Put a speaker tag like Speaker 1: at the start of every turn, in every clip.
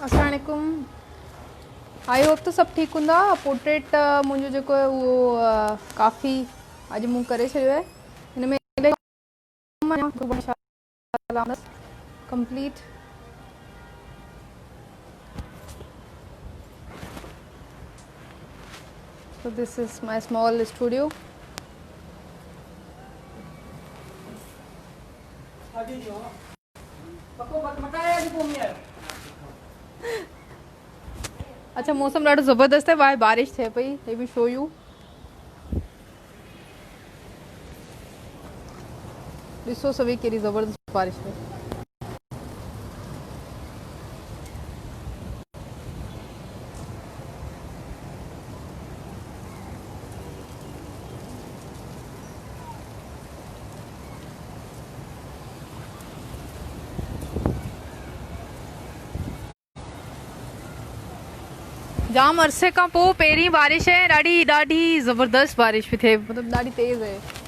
Speaker 1: अस्सलाम वालेकुम। I hope तो सब ठीक हूंदा। पोर्ट्रेट मुंहिंजो जेको आहे उहो काफ़ी अॼु मूं करे छॾियो आहे। हिन में complete. So this is my small studio. अच्छा, मौसम ॾाढो ज़बरदस्त आहे, ॿाहिरि बारिश थिए पई। हे बि शो यू ॾिसो सभी कहिड़ी ज़बरदस्त बारिश आहे। जाम अरसे खां पोइ पहिरीं बारिश आहे। ॾाढी ॾाढी ज़बरदस्त बारिश पई थिए, मतिलबु ॾाढी तेज़ आहे।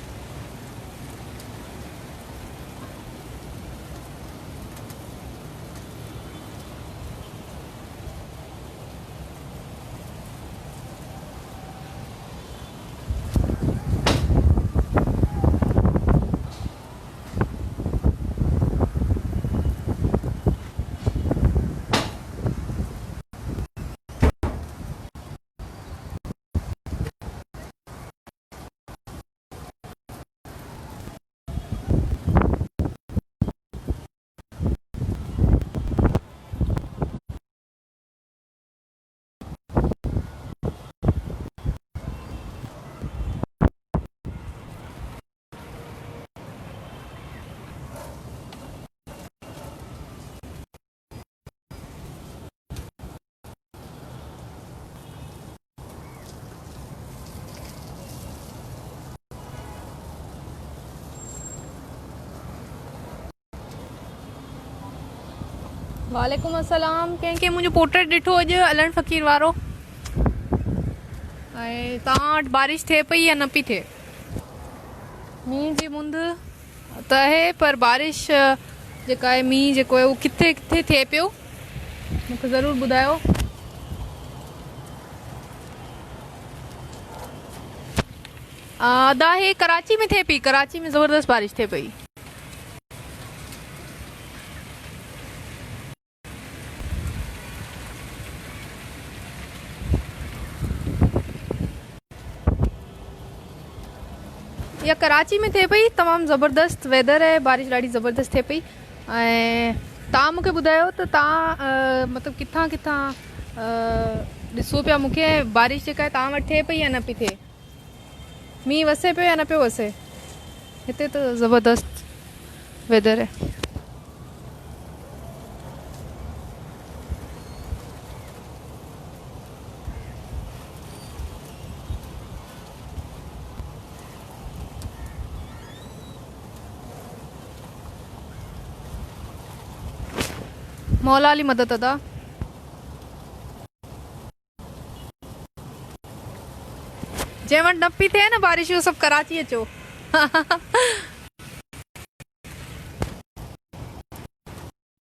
Speaker 1: वालेकुम अस्सलाम। कंहिंखे मुंहिंजो पोर्ट्रेट ॾिठो अॼु अलण फ़कीर वारो? ऐं तव्हां वटि बारिश थिए पई या न पई थिए? मींहं जी मुंद त आहे, पर बारिश जेका आहे, मींहुं जेको आहे उहो किथे किथे थिए पियो, मूंखे ज़रूरु ॿुधायो। अदा हे कराची में थिए पई, कराची में ज़बरदस्त बारिश थिए पई। या कराची में थिए पई, तमामु ज़बरदस्त वेदर आहे, बारिश ॾाढी ज़बरदस्त थिए पई। ऐं तव्हां मूंखे ॿुधायो त तव्हां मतिलबु किथां किथां ॾिसो पिया मूंखे, बारिश जेका आहे तव्हां वटि थिए पई या न पई थिए? मींहुं वसे पियो या न पियो वसे? हिते त ज़बरदस्त वेदर आहे। मौला अली मदद अदा। जंहिं वटि न पई थिए न बारिश, उहो सभु कराची अचो।